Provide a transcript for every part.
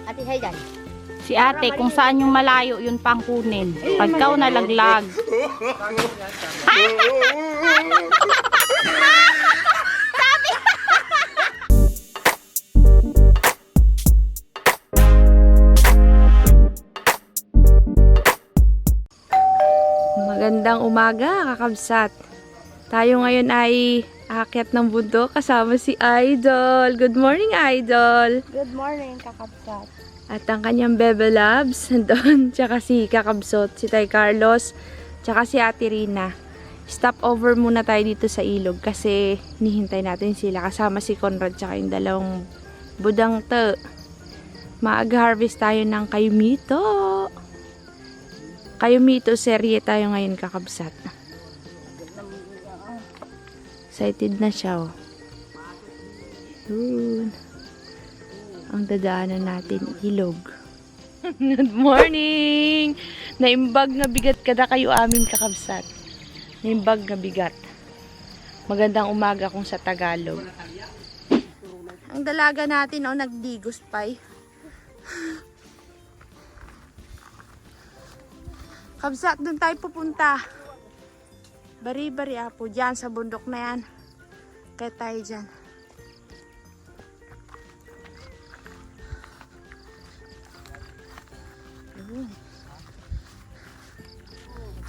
Ate Haydan. Si ate, kung saan yung malayo, yun pang kunin. Pagkaw nalaglag. Magandang umaga, kakabsat. Tayo ngayon ay aakyat ng bundok kasama si Idol. Good morning, Idol. Good morning, kakabsat. At ang kanyang Bebe Labs, nandun. Tsaka si Kakabsot, si Tay Carlos, tsaka si Ate Rina. Stop over muna tayo dito sa ilog kasi nihintay natin sila. Kasama si Conrad tsaka yung dalawang budang to. Mag-harvest tayo ng kayumito. Kayumito serye tayo ngayon, kakabsat. Excited na siya, oh. Yun. Ang dadaanan natin, ilog. Good morning! Naimbag na bigat kada kayo amin, kakabsat. Naimbag na bigat. Magandang umaga kung sa Tagalog. Ang dalaga natin, oh, nagdigos pay. Kabsat, doon tayo pupunta. Bari-bari apo, dyan sa bundok na yan. Kaya tayo dyan.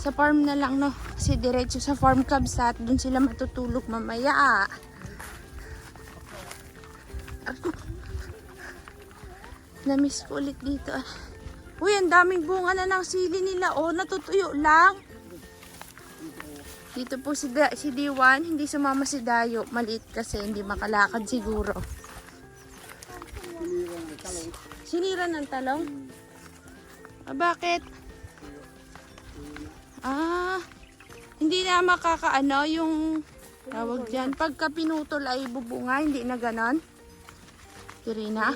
Sa farm na lang, no? Kasi diretso sa farm, kabsat. Doon sila matutulog mamaya. Namiss ko ulit dito. Uy, ang daming bunga na ng sili nila. Oh, natutuyo lang. Dito po si D1. Hindi sumama si Dayo. Maliit kasi hindi makalakad siguro. Sinira ng talong? Ah, bakit? Ah, hindi na makakaano yung tawag dyan. Pagka pinutol ay bubunga, hindi na ganon. Kirina?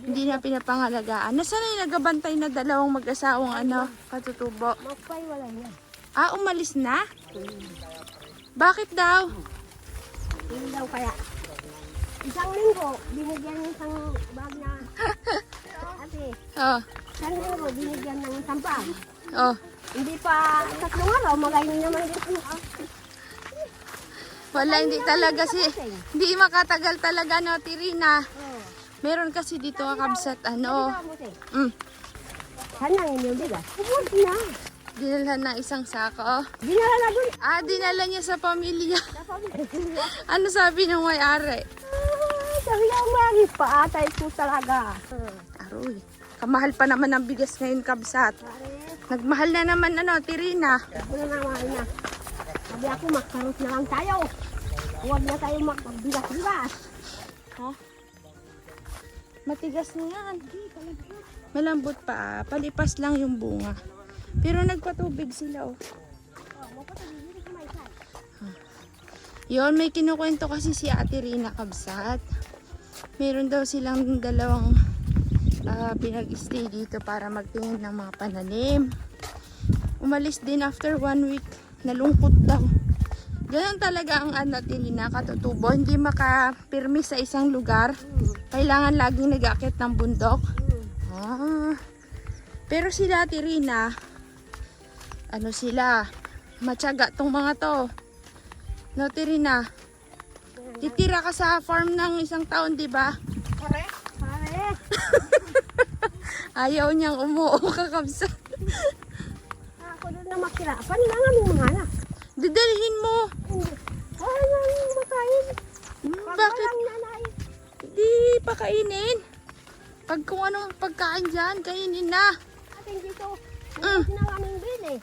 Hindi na pinapangalagaan. Nasaan na yung nagabantay na dalawang mag-asawang katutubo? Magpay, wala yan. Ah, umalis na? Bakit daw? Hindi daw kaya. Isang linggo, binigyan ng isang bag na. Ate, Oh, isang linggo, binigyan ng isang bag. oh. Hindi pa 3 araw, magayon naman dito. Wala, hindi talaga hindi makatagal talaga, no, Tirina. Oh. Meron kasi dito kakabsat, Saan na yun yung bigas? Ubus na. dinalhan ng isang sako. Dinala na dun. Ah, dinala niya sa pamilya. Sabi Ano sabi ng may-ari? niya, umari pa atay po talaga. Aroy, kamahal pa naman ang bigas ngayon, kabsat. Nagmahal na naman, Tirina. Ako na naman na. Sabi ako, magkarot na lang tayo. Huwag na tayo magbigas-bigas. Ha? Matigas na yan. Malambot pa. Palipas lang yung bunga. Pero nagpatubig sila, oh. Yon, may kinukwento kasi si Ate Rina, kabsat. Meron daw silang dalawang pinag-stay dito para magtingin ng mga pananim. Umalis din after 1 week. Nalungkot daw. Ganun talaga ang Ate Rina, katutubo. Hindi makapirmi sa isang lugar. Kailangan laging nag-aakyat ng bundok. Ah. Pero sila, Ate Rina, sila, matyaga tong mga to. No, Ate Rina, titira ka sa farm ng isang taon, di ba? Pare. Ayaw niyang umuo, kakabsat. Ako doon na makirapan lang ang mga anak. Didalhin mo. Ay, nang makain. Bakit? Lang nanay. Di pakainin. Pag kung anong pagkain dyan, kainin na. Atin dito, ubus na aming bini.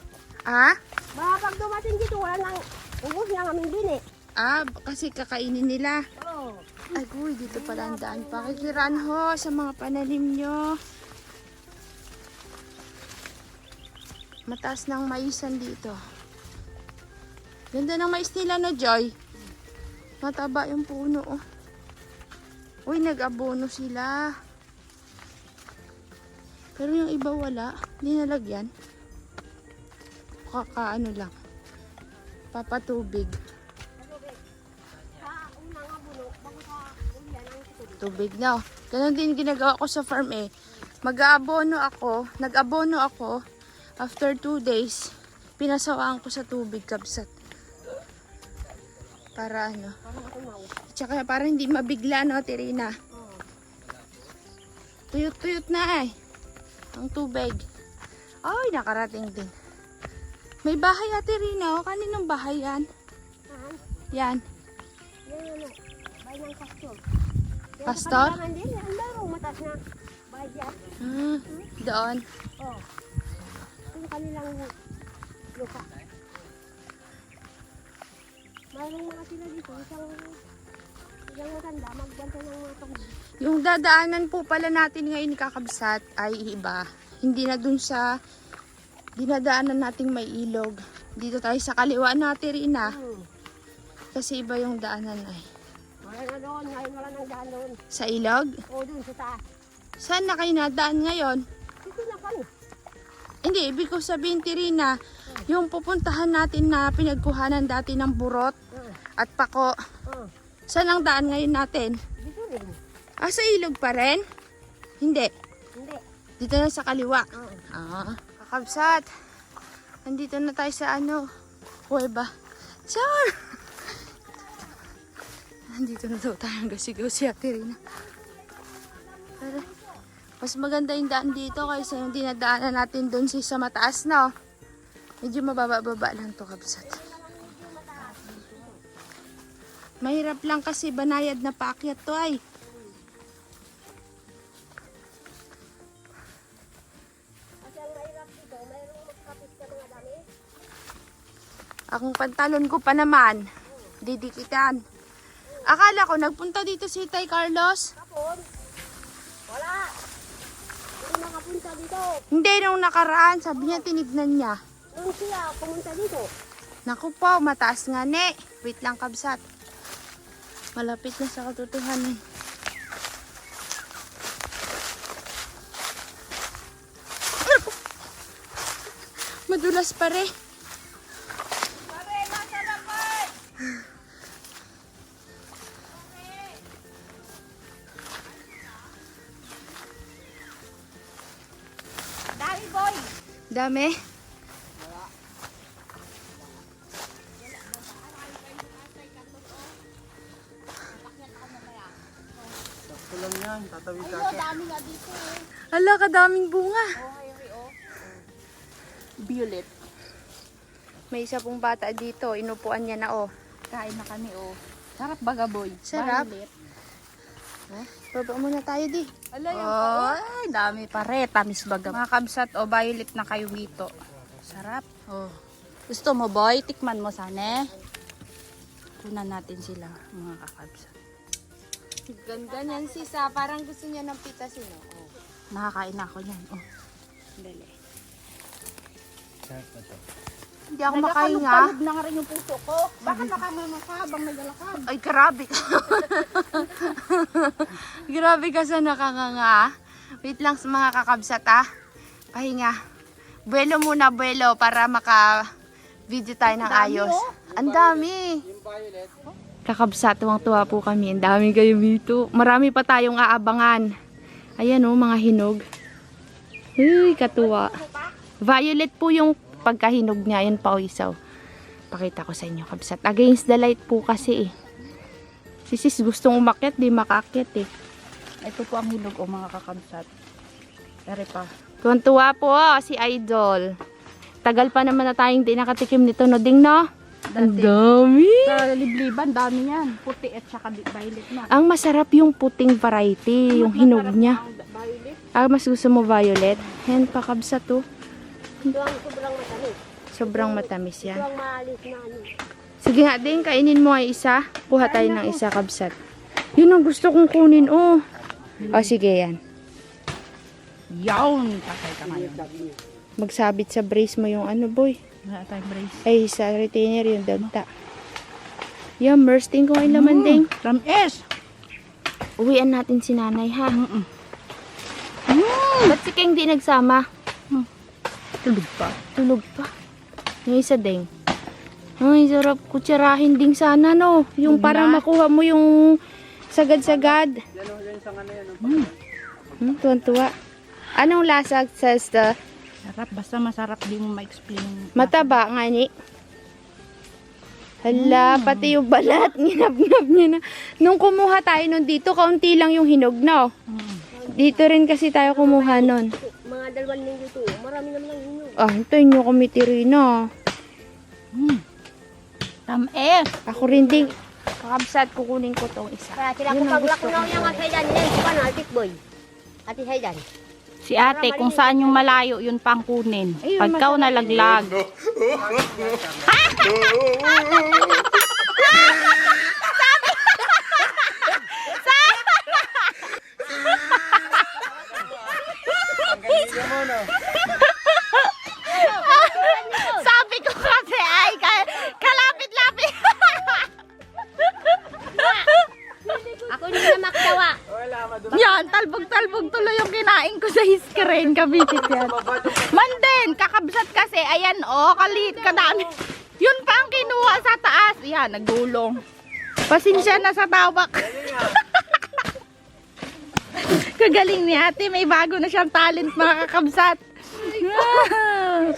Ah? Baka pag dumating dito, wala nang ubus na aming bini. Ah, kasi kakainin nila. Oo. Ay, uy, dito pala ang daan. Pakikiraan ho sa mga pananim nyo. Mataas ng maisan dito. Ganda ng mais nila, no, Joy? Mataba yung puno, oh. Uy, nag-abono sila. Pero yung iba wala. Hindi nalagyan. Kakaano lang. Papatubig. Sa unang abuno, bago sa ulian ang tubig. tubig, no? Ganon din ginagawa ko sa farm eh. Nag-abono ako, after 2 days, pinasawaan ko sa tubig, kabsat. Para ano. Tsaka para hindi mabigla, no, Tirina? Tuyot-tuyot na eh. Ang tubig. Ay, nakarating din. May bahay, Ate Rina. O, kaninong bahay yan? Yan. Yan. Bahay ng pastor. Pastor? Ang larong matas na. Bahay yan. Doon. Oh. Yung kanilang lupa. Mayroong mga sila dito. Isang matanda. Magbanta ng mga pag. Yung dadaanan po pala natin ngayon, kakabsat, ay iba. Hindi na dun sa dinadaanan nating may ilog. Dito tayo sa kaliwa natin, Rina. Kasi iba yung daanan ay. Wala na doon. Ngayon wala nang daan doon. Sa ilog? O doon sa taas. Saan na kayo nadaan ngayon? Dito na kami. Hindi, ibig ko sabihin, Tirina, yung pupuntahan natin na pinagkuhanan dati ng burot at pako. Saan ang daan ngayon natin? Dito rin. Ah, sa ilog pa rin? Hindi. Hindi. Dito na sa kaliwa. Kakabsat. Nandito na tayo sa ano? Huweba. Char! Nandito na daw tayo. Gasigaw si Ate Rina. Pero, mas maganda yung daan dito kaysa yung dinadaanan natin doon sa mataas na. Medyo mababa-baba lang to, kabsat. Mahirap lang kasi banayad na paakyat to ay. Akong pantalon ko pa naman. Didikitan. Akala ko nagpunta dito si Tay Carlos. Kapon. Wala. Hindi makapunta dito. Hindi, nung nakaraan. Sabi niya tinignan niya. Nung siya pumunta dito. Naku po, mataas nga ne. Wait lang, kabsat. Malapit na sa katotohanan. Madulas pa rin. Dami boy. Dami. Kulang yan, tatawid ka. Dami nga dito eh. Ala, kadaming bunga. Violet. May isa pong bata dito. Inupuan niya na, oh. Kain na kami, oh. Sarap baga, boy. Sarap. Violet. Baba muna tayo, di. Ala, yan ay, dami pa re. Tamis baga. Mga kabsat, oh, violet na kayo dito. Sarap. Oh. Gusto mo, boy? Tikman mo sana. Kunan natin sila, mga kakabsat. Ganda niyan, sisa. Parang gusto niya ng pitasin, oh. Nakakain na ako yan. Oh. Dali. Sarap na to. Hindi ako makahinga. Nagkalog na nga rin yung puso ko. Baka nakamama ka habang naglalakad. Ay, grabe ka. Grabe ka sa nakakanga. Wait lang sa mga kakabsat, ah. Pahinga. Buwelo muna, buwelo, para maka-video tayo ng ayos. Ang dami. Kakabsat, tuwang-tuwa po kami. Ang dami kayo dito. Marami pa tayong aabangan. Ayan, oh, mga hinog. Uy, katuwa. Violet po yung pagkahinog niya. Ayan pa, isaw. Pakita ko sa inyo, kabsat. Against the light po kasi eh. Si sis gustong umakyat, di makaakyat eh. Ito po ang hinog, oh, mga kakabsat. Ere pa. Tuwan-tuwa po, si Idol. Tagal pa naman na tayong di nakatikim nito, no ding, no? Ang dami! Sa libliban, dami yan. Puti at saka violet na. Ang masarap yung puting variety, yung hinog niya. Violet. Ah, mas gusto mo violet? Yan, pakabsat to. Ito ang sobrang matamis. Sobrang matamis Ito yan. ang maalis na ano. Sige nga din, kainin mo ay isa. Kuha tayo ng isa, kabsat. Yun ang gusto kong kunin, oh. O, sige yan. Yawn! Patay ka ngayon. Magsabit sa brace mo yung ano, boy. Wala tayong brace. Ay, sa retainer yung dagta. Yan, bursting ko ay laman ding. Tamis! Uwian natin si nanay, ha? Ba't si Keng di nagsama? Tulog pa. Tulog pa. Yung isa ding. Ay, sarap kutsarahin ding sana, no? Yung para makuha mo yung sagad-sagad. Yan o, yan yung sanga na yan. Tuwan-tuwa. Anong lasa sa Sarap, basta masarap, di mo ma-explain. mataba nga ni? Hala, pati yung balat, nginab-ngab niya na. Nung kumuha tayo nun dito, kaunti lang yung hinog na. Dito rin kasi tayo kumuha nun. Mga 2 linggo ito, marami naman ang hinog. Ah, hintayin nyo kami Tirina. Tam-eh! Ako rin din. Kakabsat, kukunin ko tong isa. Kaya sila Yun kung ang gusto paglakunaw ko. yung at Haydan, yan si Pano, Altik Boy. Ate Haydan. Si ate, kung saan yung malayo, yun pang kunin. Ayun, Pagkaw nalaglag. Sabi ko kasi ay kalapit-lapit. Ako hindi na maktawa. Yan, talbog-talbog tuloy yung kinain ko sa screen. Kabitit yan. Manden, kakabsat kasi. Ayan oh, kalit, kadami. Yun pa ang kinuha sa taas. Yan, nagulong. Pasensya na sa tawak. Kagaling ni ate, may bago na siyang talent mga kakabsat.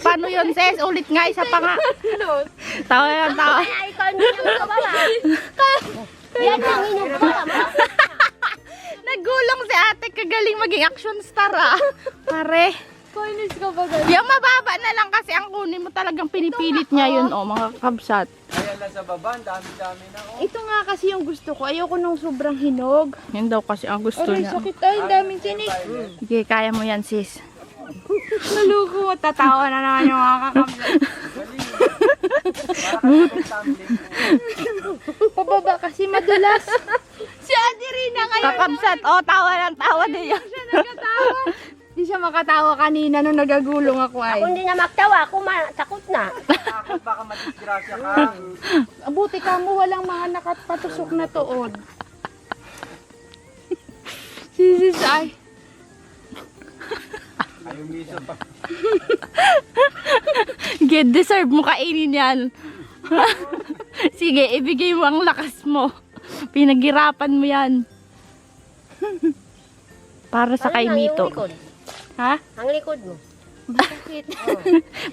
Paano yun, sis? Ulit nga, isa pa nga. Tawa yan, tawa. Kaya ikaw hindi na makabala. Yan ang hinog ko. Nagulong si ate, kagaling maging action star ah. Pare. Kainis ka ba ganyan? Yung mababa na lang kasi ang kunin mo talagang pinipilit niya yun oh, mga kabsat. Ayan lang sa baba, ang dami-dami na. Oh. Ito nga kasi yung gusto ko. Ayoko nung sobrang hinog. Yun daw kasi ang gusto Aray, niya. sakit ay, daming tinik. Sige, kaya mo yan sis. Naluko, tatawa na naman yung mga kakabsat. Pababa kasi madulas. Si Ate Rina ngayon. Kakabsat, oh tawa ng tawa din yan. Hindi siya makatawa kanina nung nagagulong ako ay. Ako hindi na maktawa, ako takot na. Takot baka madisgrasya ka. Abuti ka mo, walang mga nakapatusok na tuod. Sisis ay. Ayaw miso pa. Get deserve mo kainin yan. Sige, ibigay mo ang lakas mo. Pinaghirapan mo yan. Para sa kay Ano lang, yung Mito. likod? Ha? Ang likod mo. Bakit?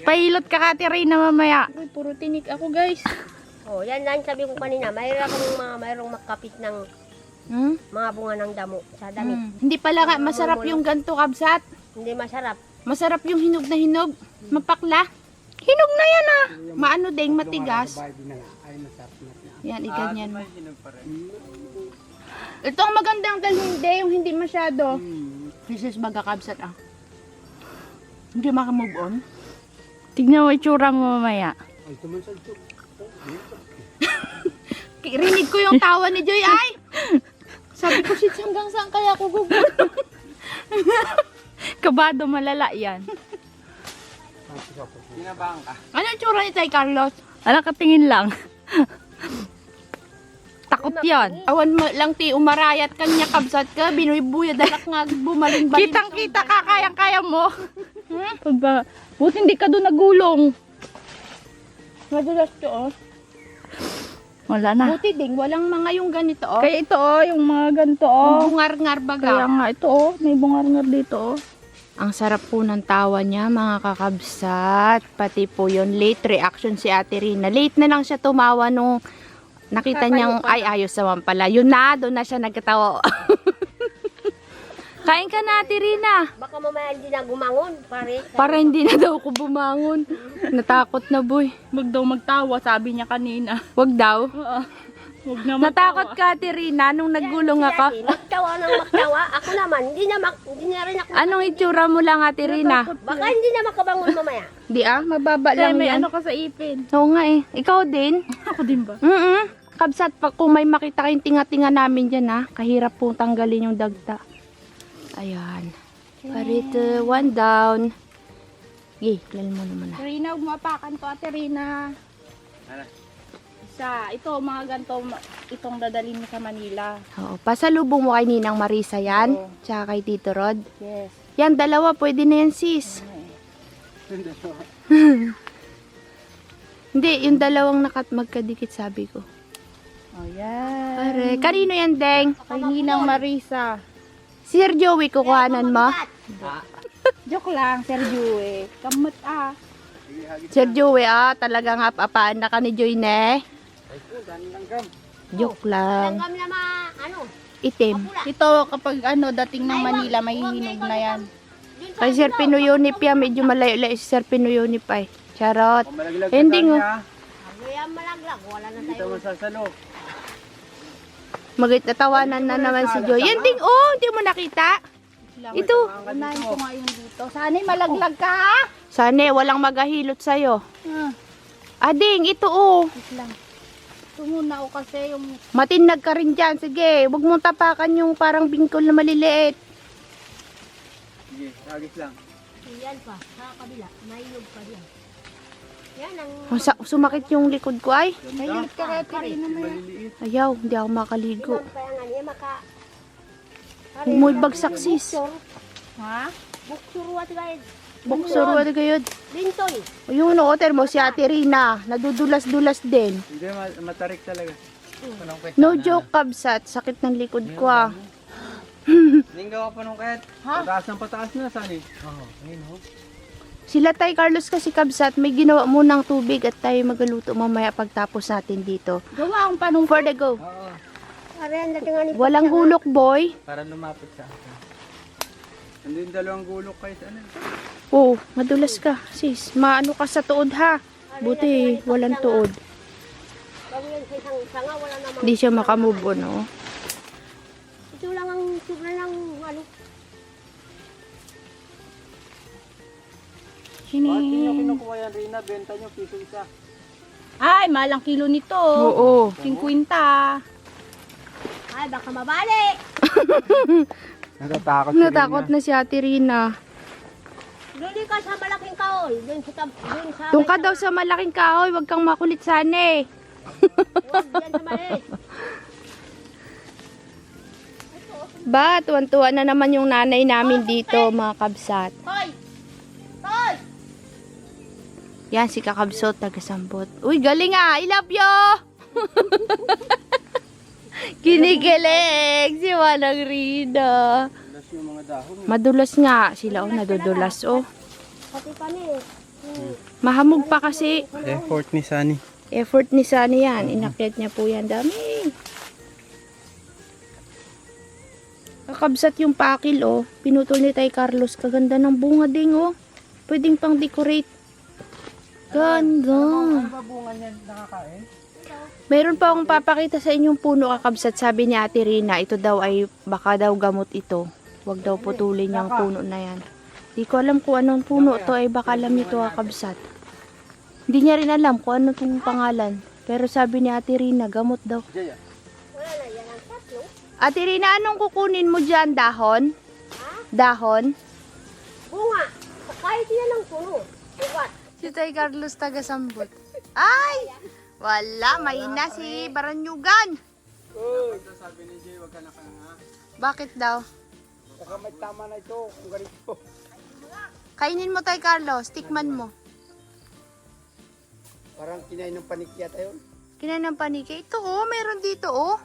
Pahilot ka Katerina mamaya. Ay, puro tinik ako guys. Oh, yan lang sabi ko kanina, mayroong makapit ng mga bunga ng damo sa damit. Hindi pala nga masarap yung ganto kabsat. Hindi masarap. Masarap yung hinog na hinog. Mapakla. Hinog na yan ah. Maano ding matigas. Yan, iganyan mo. Hinog pa rin. Ito ang magandang dalhin hindi, yung hindi masyado. This is magkakabsat ah. Hindi makamove on. Tignan mo itsura mo mamaya. Rinig ko yung tawa ni Joy ay. Sabi ko shit hanggang saan kaya ako gugul. Kabado malala yan. Kinabahan ka. Ano yung tsura ni Tay Carlos? Alam ka tingin lang. Takot yan. Awan mo lang ti umarayat kanya kabsat ka, binuy-buya dalak nga bumaling-baling. Kitang-kita ka, kayang-kaya mo. Pagba, buti hindi ka doon nagulong. Madulas to oh. Wala na. Buti ding, walang mga yung ganito oh. Kaya ito oh, yung mga ganito Yung oh. bungar-ngar baga. Kaya nga ito oh, may bungar-ngar dito oh. Ang sarap po ng tawa niya mga kakabsat. Pati po yun, late reaction si Ate Rina. Late na lang siya tumawa nung nakita niyang ay ayos naman pala. Yun na, doon na siya nagkatawa. Kain ka na Ate Rina. Baka mamaya hindi na gumangon, pare. Para hindi na daw ako bumangon. Natakot na boy. Wag daw magtawa, sabi niya kanina. Wag daw. Wag na Natakot ka Ate Rina nung naggulong ako. Dati, magtawa ng magtawa. Ako naman, hindi na rin ako. Anong itsura mo lang Ate Rina? Baka hindi na makabangon mamaya. Di ah, mababa Kaya lang may yan. ano ka sa ipin. Oo nga eh. Ikaw din? Ako din ba? Kabsat, pa kung may makita kayong tinga-tinga namin dyan ha, kahirap pong tanggalin yung dagta. Ayan. Parito, one down. Sige, lal mo naman na. Rina, huwag mapakan to Ate Rina. Ano? Isa, ito mga ganito, itong dadalhin mo sa Manila. Oo, pasalubong mo kay Ninang Marisa yan, Oo. tsaka kay Tito Rod. Yes. Yan, dalawa, pwede na yan sis. Hindi, yung dalawang magkadikit sabi ko. Oh, yan. Pare, kanino yan, Deng? Kay Ninang Marisa. Sir Joey, kukuhanan mo? Joke lang, Sergio eh. Kamot ah. Sir Joey, talagang apaan na ka ni Joy, ne? Ay po, dami ng gam. Joke lang. Langgam na ano, Itim. Ito, kapag dating ng Manila, may hinog na yan. Kay Sir Pinuyonip yan, medyo malayo-layo si Sir Pinuyonip ay. Charot. O malaglag Hindi ka nga. niya. Kaya malaglag, wala na Hindi tayo. mo sasalo. Natawanan na naman si Joy. Yan ding, hindi mo nakita. Ito. Unahin ko nga yung dito. Sana'y malaglag ka ha? Sana walang magahilot sa'yo. Ah, Ading, ito wait lang. Ito muna o kasi yung... Matinag ka rin dyan. Sige, huwag mong tapakan yung parang bingkol na maliliit. Sige, agis lang. Yan pa, sa kabila, may inog pa diyan. Yan ang... Sumakit yung likod ko ay. Nahilip ka kaya Tirina mo yan. Maliliit. Ayaw, hindi ako makaligo. Ibang pa yan, niya maka... Huwag mo'y bagsak sis. Ha? Buksuruat guys. Buksuruan kayo. Lintoy. Yung water mo si Ate Rina. Nadudulas-dulas din. Hindi, matarik talaga. No joke, kabsat. Sakit ng likod ko ah. Linggaw ka pa nung kahit. Pataas ng pataas na, Sani. Oo, ayun ho. Sila Tay Carlos kasi kabsat. May ginawa munang tubig at tayo magaluto mamaya pagtapos natin dito. Gawa akong panong For the go. Oo, Ayan, dating nga ni Walang hulok boy. para lumapit sa akin. Andun dalawang gulok kayo sa ano. Oh, madulas ka sis. Maano ka sa tuod ha. Buti walang tuod. Bago yan sa isang sanga, wala namang... Hindi siya makamove on oh. Ito lang ang sobra ng ano. Bakit nyo kinukuha yan, Rina? Benta nyo, piso isa. Ay, malang kilo nito. Oo. 50. Ay, baka mabali. Natatakot Natakot na si Ate Rina. Dili ka sa malaking kaol. Doon sa... Doon ka daw sa malaking kahoy. Huwag kang makulit sana eh. Huwag, yan sa maliit. Ba, tuwan-tuwa na naman yung nanay namin dito mga kabsat. Toy! Toy! Yan si Kakabsot, taga-sambot. Uy, galing ah! I love you! Kinikilig si Manang Rina. Alas yung mga dahon. Madulas nga sila, nadudulas oh. Pati pa ni. Mahamog pa kasi. Effort ni Sani. Effort ni Sunny yan. Inakyat niya po yan. Dami. Kakabsat yung pakil oh. Pinutol ni Tay Carlos. Kaganda ng bunga ding oh. Pwedeng pang decorate. Ganda. Ano ba bunga niyan nakakain? Meron pa akong papakita sa inyong puno kakabsat. Sabi ni Ate Rina, ito daw ay baka daw gamot ito. Huwag daw putulin yung puno na yan. Di ko alam kung anong puno to ay baka alam nito kakabsat. Hindi niya rin alam kung ano itong pangalan. Pero sabi ni Ate Rina, gamot daw. Jaya. Wala na yan ang tatlo. Ate Rina, anong kukunin mo dyan? Dahon? Ha? Dahon? Bunga. Kahit yan ang puno. Ugat. Si Tay Carlos taga-sambot. Ay! Wala, mahina si Baranyugan. Sabi ni Jay, wag ka nakanga. Bakit daw? Baka may tama na ito kung ganito. Kainin mo Tay Carlos, tikman mo. Parang kinain ng panikya tayo. Kinain ng paniki. Ito oh, meron dito oh.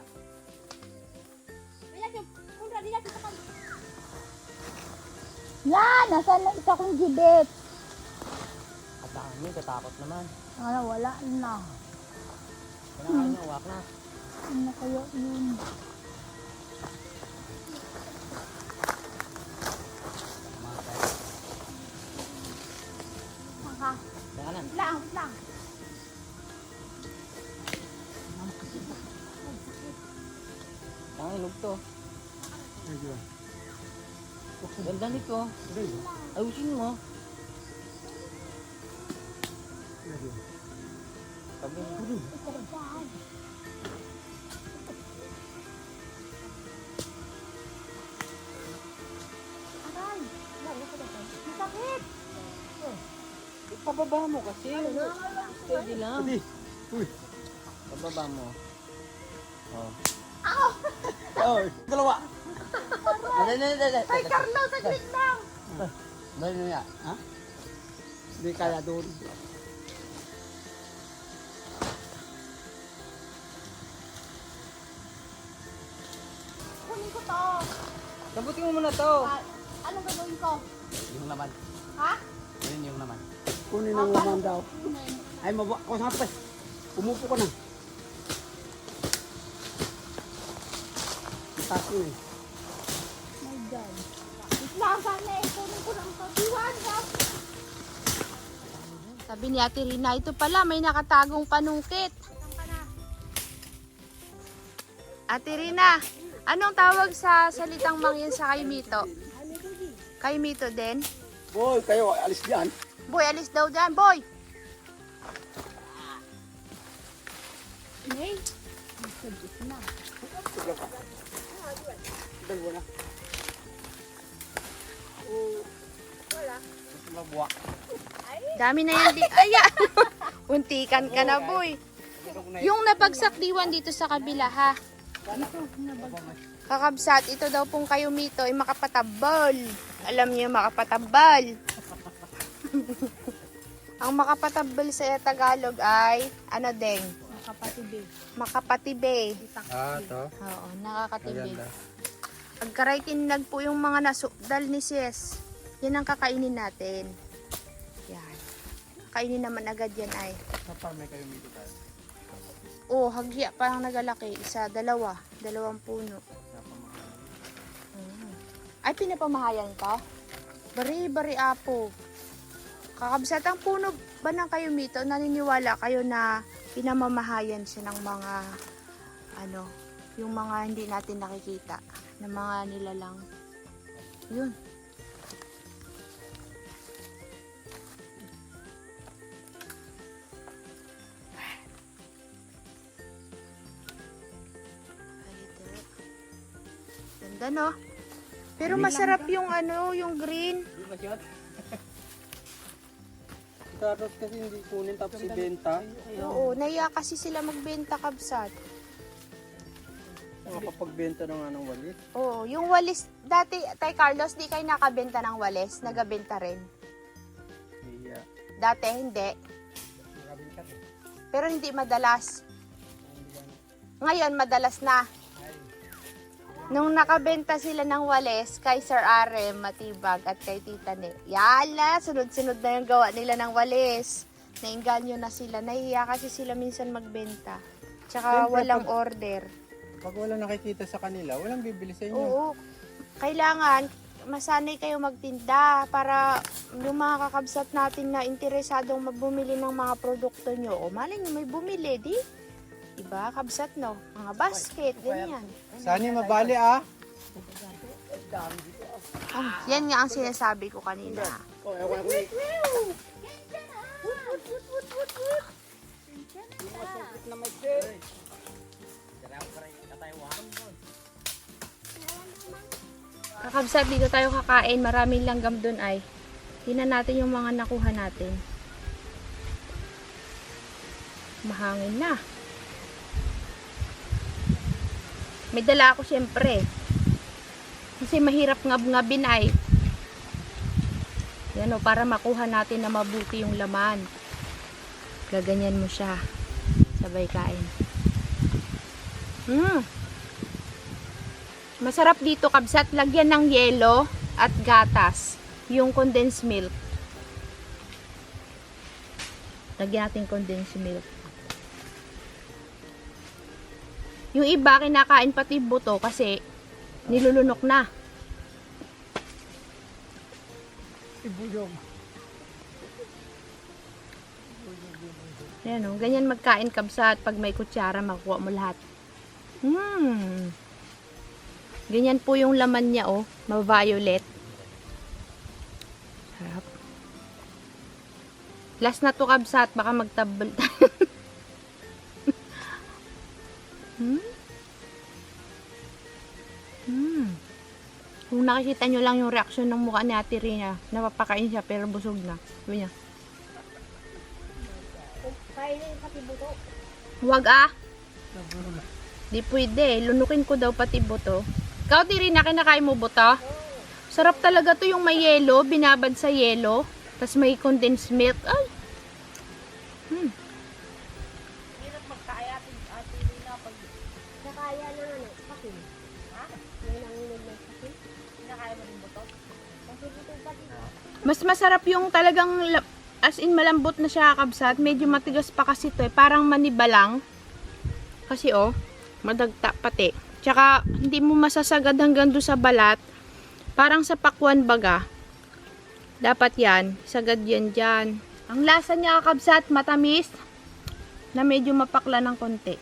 Yan! Nasaan na isa kong gibet? Katangin, katakot naman. Ano, wala na. Kailangan niya, uwak na. Ano kaya yun? Kailangan. Lang. Ang ilog to. Ganda nito. Ayusin mo. Sabi mo. Masakit. Pababa mo kasi. Steady lang. Uy. Pababa mo. Oh. Oh, dalawa. Ay, Carlos, saglit lang. Dali na yan. Ha? Hindi kaya doon. Kunin ko to. Kabutin mo muna to. Ano gagawin ko? Yung laman. Ha? Kunin yung laman. Kunin ang naman daw. Ay, mabuha ko sa pas. Umupo ka na. Itas mo eh. My God. Islasan na eh. Kunin ko ng kabiwan. Sabi ni Ate Rina, ito pala may nakatagong panungkit. Ate Rina, anong tawag sa salitang mangyan sa kaimito? Kaimito din? Boy, kayo, alis diyan. Boy, alis daw dyan, boy! Nay. Dalawa na. Mabuha. Dami na yan di... Aya! Untikan ka na, boy. Yung napagsak diwan dito sa kabila, ha? Kakabsat, ito daw pong kayo mito ay makapatabal. Alam niyo makapatabal. Ang makapatabal sa Tagalog ay, ano deng? Makapatibe. Makapatibe. Ah, to. Oo, nakakatibig. Maganda. Agkaray tinlag po yung mga nasukdal ni Sis. Yan ang kakainin natin. Yan. Kainin naman agad yan ay. Sa farm may kayo dito tayo. Oh, hagya parang nagalaki. Isa, dalawa. Dalawang puno. Ay, pinapamahayan ka? Bari apo. Kakabsat ang puno ba ng kayo mito? Naniniwala kayo na pinamamahayan siya ng mga ano, yung mga hindi natin nakikita na mga nilalang. Yun. Ganda no? Pero masarap yung ano, yung green. Di ba siya? Carrot kasi hindi kunin tapos ibenta. Oo, naiya kasi sila magbenta kabsat. Makapagbenta na nga ng walis. Oo, yung walis, dati, Tay Carlos, di kayo nakabenta ng walis? Nagabenta rin? Iya. Dati, hindi. Pero hindi madalas. Ngayon, madalas na. Nung nakabenta sila ng walis kay Sir Are, Matibag at kay Tita Ne. Yala, sunod-sunod na yung gawa nila ng walis. Nainganyo na sila. Nahiya kasi sila minsan magbenta. Tsaka Siyempre, walang order. Pag wala nakikita sa kanila, walang bibili sa inyo. Oo. Kailangan, masanay kayo magtinda para yung mga kakabsat natin na interesadong magbumili ng mga produkto nyo. O malay nyo, may bumili, di? Diba, kabsat no? Mga basket, ganyan. Sani mabali ah. Yan nga ang sinasabi ko kanina. Oh, ewan ko eh. Kakabsat, dito tayo kakain. Maraming langgam dun ay. Tingnan natin yung mga nakuha natin. Mahangin na. May dala ako syempre. Kasi mahirap ngab-ngabin ay. Yan o, para makuha natin na mabuti yung laman. Gaganyan mo siya. Sabay kain. Masarap dito kabsat. Lagyan ng yelo at gatas. Yung condensed milk. Lagyan natin condensed milk. Yung iba kinakain pati buto kasi nilulunok na. Ibuyog. Ayan o, ganyan magkain kabsat. Pag may kutsara, makuha mo lahat. Ganyan po yung laman niya o, ma-violet. Sarap. Last na to kabsat, baka magtabal. Kung nakikita nyo lang yung reaksyon ng mukha ni Ate Rina, napapakain siya pero busog na. Sabi niya, Kainin pati buto. huwag ah. Di pwede, lunukin ko daw pati buto. Ikaw, Ate Rina, kinakain mo buto? Sarap talaga to yung may yelo, binabad sa yelo, tas may condensed milk. Ay! Nakaya na ano, pakin. Ha? May nanginig ng pakin. Mas masarap yung talagang as in malambot na siya kabsat. Medyo matigas pa kasi to eh. Parang maniba lang. Kasi oh, madagta pati. Tsaka hindi mo masasagad hanggang doon sa balat. Parang sa pakwan baga. Dapat yan. Sagad yan dyan. Ang lasa niya kabsat, matamis. Na medyo mapakla ng konti.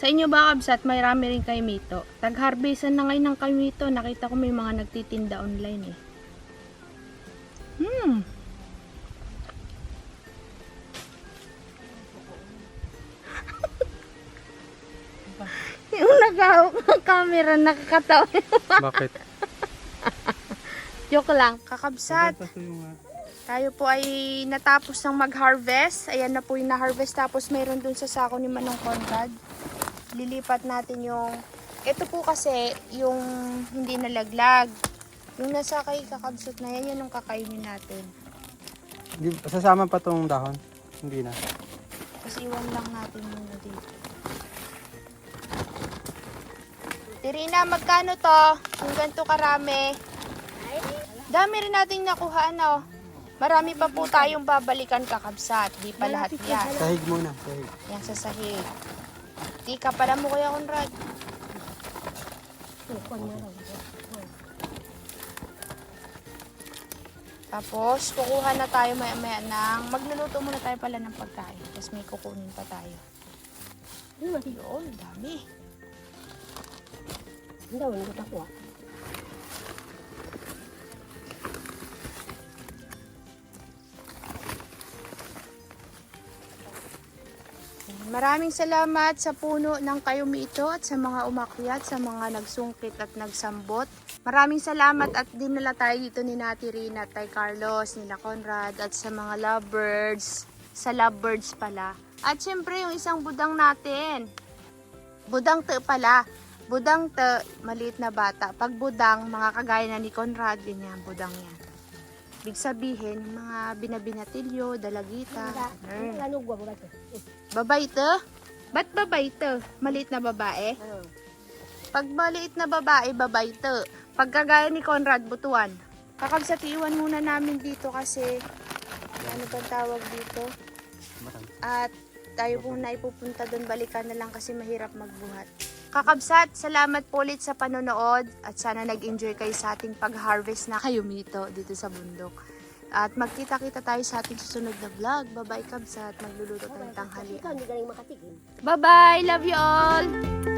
Sa inyo ba kabsat, may rami rin kayo mito? Tag-harvestan na ngayon ng kayo mito. Nakita ko may mga nagtitinda online eh. Yung nag-hawak ng camera, nakakatawa. Bakit? Joke lang, kakabsat. Ito yung Tayo po ay natapos ng mag-harvest. Ayan na po yung na-harvest. Tapos mayroon dun sa sako ni Manong Conrad. Lilipat natin yung... Ito po kasi yung hindi nalaglag. Yung nasa kay kakabsat na yan, yan yung kakainin natin. sasama pa tong dahon. Hindi na. Kasi iwan lang natin muna dito. Tirina, magkano to? Kung ganito karami. Dami rin nating nakuha, ano? Marami pa po tayong babalikan kakabsat. Di pa lahat yan. Sahig muna. Sahig. Yan sa sahig. Di ka pala mo Kuya Conrad. Tapos, kukuha na tayo maya-maya ng... Magluluto muna tayo pala ng pagkain. Tapos may kukunin pa tayo. Yun, dami. Hindi daw, hindi ko kuha. Maraming salamat sa puno ng kayumito at sa mga umakyat, sa mga nagsungkit at nagsambot. Maraming salamat at dinala tayo dito ni Nati Rina at Tay Carlos, nila Conrad at sa mga lovebirds. Sa lovebirds pala. At syempre yung isang budang natin. Budang te pala. Budang te, maliit na bata. Pag budang, mga kagaya na ni Conrad, ganyan, budang yan. Ibig sabihin, mga binabinatilyo, dalagita, Lanog ba ba ito? Babay to? Ba't babay to? Maliit na babae? Pag maliit na babae, babay to. Pag kagaya ni Conrad, butuan. Kakabsat, iwan muna namin dito kasi ano bang tawag dito? At tayo po na ipupunta doon, balikan na lang kasi mahirap magbuhat. Kakabsat, salamat po ulit sa panonood at sana nag-enjoy kayo sa ating pag-harvest na kayumito dito sa bundok. At magkita-kita tayo sa ating susunod na vlog. Bye-bye, Kabsat. Magluluto tayong tanghalian. Ikaw, hindi galing makatigil. Bye-bye! Love you all!